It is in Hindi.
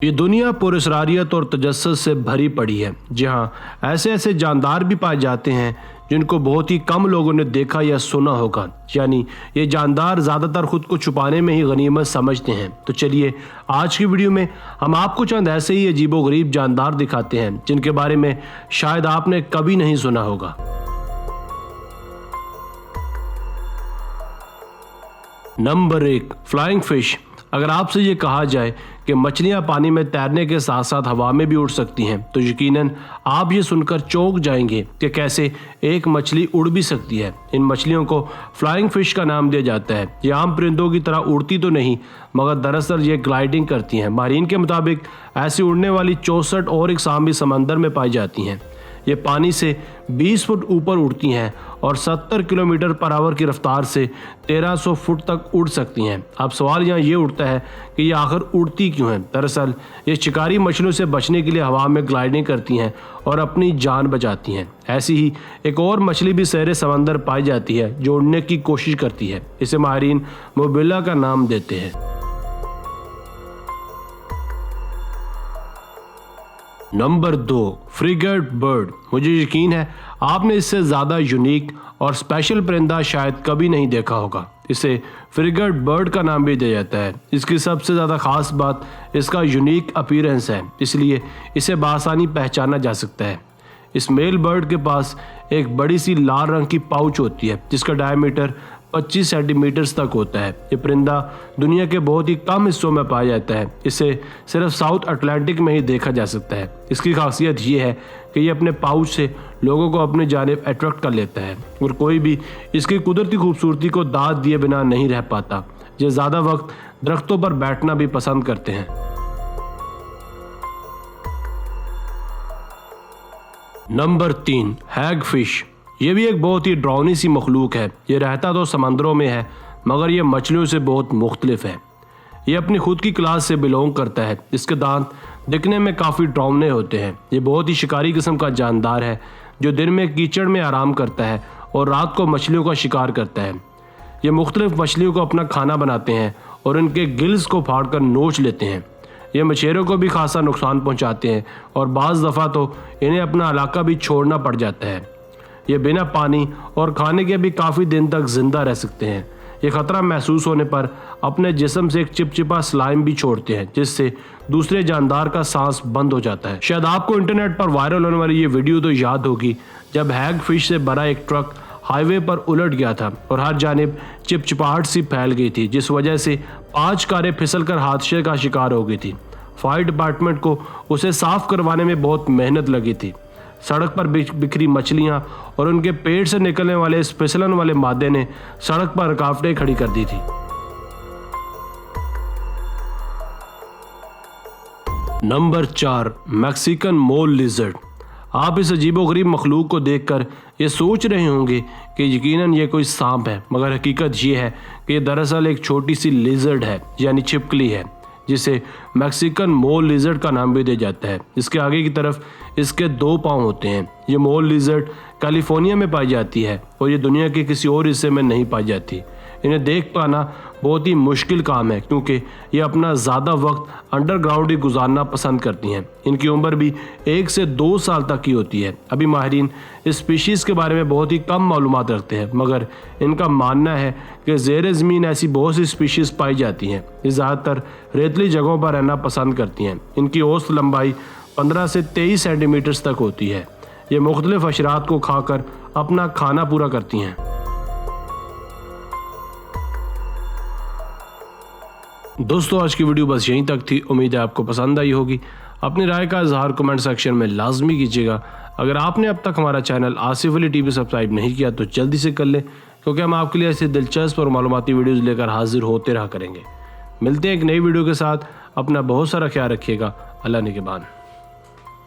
ये दुनिया पुरस्कारियत और तजस्सुस से भरी पड़ी है, जहाँ ऐसे ऐसे जानदार भी पाए जाते हैं जिनको बहुत ही कम लोगों ने देखा या सुना होगा। यानी ये जानदार ज़्यादातर खुद को छुपाने में ही गनीमत समझते हैं। तो चलिए आज की वीडियो में हम आपको चंद ऐसे ही अजीबोगरीब जानदार दिखाते हैं जिनके बारे में शायद आपने कभी नहीं सुना होगा। Number 1, flying fish. अगर आपसे ये कहा जाए कि मछलियां पानी में तैरने के साथ साथ हवा में भी उड़ सकती हैं, तो यकीनन आप ये सुनकर चौंक जाएंगे कि कैसे एक मछली उड़ भी सकती है। इन मछलियों को फ्लाइंग फिश का नाम दिया जाता है। ये आम परिंदों की तरह उड़ती तो नहीं, मगर दरअसल ये ग्लाइडिंग करती हैं। माहिरीन के मुताबिक ऐसी उड़ने वाली 64 और इकसाम भी समंदर में पाई जाती हैं। ये पानी से 20 फुट ऊपर उड़ती हैं और 70 किलोमीटर पर आवर की रफ्तार से 1300 फुट तक उड़ सकती हैं। अब सवाल यहाँ ये उठता है कि ये आखिर उड़ती क्यों हैं? दरअसल ये शिकारी मछलियों से बचने के लिए हवा में ग्लाइडिंग करती हैं और अपनी जान बचाती हैं। ऐसी ही एक और मछली भी सैरे समंदर पाई जाती है जो उड़ने की कोशिश करती है। इसे माहिरीन मोबिला का नाम देते हैं। Number 2, frigate bird. मुझे यकीन है आपने इससे ज़्यादा यूनिक और स्पेशल परिंदा शायद कभी नहीं देखा होगा। इसे फ्रिगेट बर्ड का नाम भी दिया जाता है। इसकी सबसे ज़्यादा ख़ास बात इसका यूनिक अपीयरेंस है, इसलिए इसे बआसानी पहचाना जा सकता है। इस मेल बर्ड के पास एक बड़ी सी लाल रंग की पाउच होती है जिसका डायमीटर 25 सेंटीमीटर तक होता है। ये परिंदा दुनिया के बहुत ही कम हिस्सों में पाया जाता है। इसे सिर्फ साउथ अटलांटिक में ही देखा जा सकता है। इसकी खासियत ये है कि ये अपने पाउच से लोगों को अपनी जानिब अट्रैक्ट कर लेता है और कोई भी इसकी कुदरती खूबसूरती को दाद दिए बिना नहीं रह पाता। ये ज़्यादा वक्त दरख्तों पर बैठना भी पसंद करते हैं। नंबर 3, हैग फिश। ये भी एक बहुत ही डरावनी सी मखलूक है। ये रहता तो समंदरों में है, मगर ये मछलियों से बहुत मुख्तलिफ है। ये अपनी खुद की क्लास से बिलोंग करता है। इसके दांत दिखने में काफ़ी डरावने होते हैं। ये बहुत ही शिकारी किस्म का जानदार है जो दिन में कीचड़ में आराम करता है और रात को मछलियों का शिकार करता है। ये मुख्तलिफ मछलियों को अपना खाना बनाते हैं और इनके गिल्स को फाड़कर नोच लेते हैं। ये मछेरों को भी खासा नुकसान पहुँचाते हैं और बाज़ दफ़ा तो इन्हें अपना इलाका भी छोड़ना पड़ जाता है। ये बिना पानी और खाने के भी काफ़ी दिन तक जिंदा रह सकते हैं। ये ख़तरा महसूस होने पर अपने जिस्म से एक चिपचिपा स्लाइम भी छोड़ते हैं जिससे दूसरे जानदार का सांस बंद हो जाता है। शायद आपको इंटरनेट पर वायरल होने वाली ये वीडियो तो याद होगी जब हैग फिश से भरा एक ट्रक हाईवे पर उलट गया था और हर जानिब चिपचिपाहट सी फैल गई थी, जिस वजह से 5 कारें फिसलकर हादसे का शिकार हो गई थी। फायर डिपार्टमेंट को उसे साफ करवाने में बहुत मेहनत लगी थी। सड़क पर बिखरी मछलियां और उनके पेट से निकलने वाले इस फिसलन वाले मादे ने सड़क पर रुकावटें खड़ी कर दी थी। नंबर 4, मैक्सिकन मोल लिजर्ड। आप इस अजीबोगरीब मखलूक को देखकर ये सोच रहे होंगे कि यकीनन ये कोई सांप है, मगर हकीकत ये है कि ये दरअसल एक छोटी सी लिजर्ड है, यानी छिपकली है, जिसे मैक्सिकन मोल लिजर्ड का नाम भी दिया जाता है। इसके आगे की तरफ इसके 2 पाँव होते हैं। ये मोल लिजर्ड कैलिफोर्निया में पाई जाती है और ये दुनिया के किसी और हिस्से में नहीं पाई जाती। इन्हें देख पाना बहुत ही मुश्किल काम है क्योंकि ये अपना ज़्यादा वक्त अंडरग्राउंड ही गुजारना पसंद करती हैं। इनकी उम्र भी 1 से 2 साल तक की होती है। अभी माहिरीन इस स्पीशीज़ के बारे में बहुत ही कम मालूमात रखते हैं, मगर इनका मानना है कि ज़ेरे ज़मीन ऐसी बहुत सी स्पीशीज़ पाई जाती हैं। ये ज़्यादातर रेतली जगहों पर रहना पसंद करती हैं। इनकी औसत लंबाई 15 से 23 सेंटीमीटर तक होती है। ये मुख्तलिफ अशरात को खाकर अपना खाना पूरा करती हैं। दोस्तों आज की वीडियो बस यहीं तक थी। उम्मीद है आपको पसंद आई होगी। अपनी राय का इजहार कमेंट सेक्शन में लाजमी कीजिएगा। अगर आपने अब तक हमारा channel Asif Ali TV subscribe नहीं किया तो जल्दी से कर लें, क्योंकि हम आपके लिए ऐसे दिलचस्प और मालूमाती वीडियोज़ लेकर हाजिर होते रहा करेंगे। मिलते हैं एक नई वीडियो के साथ। अपना बहुत सारा ख्याल रखिएगा। अल्लाह निगहबान।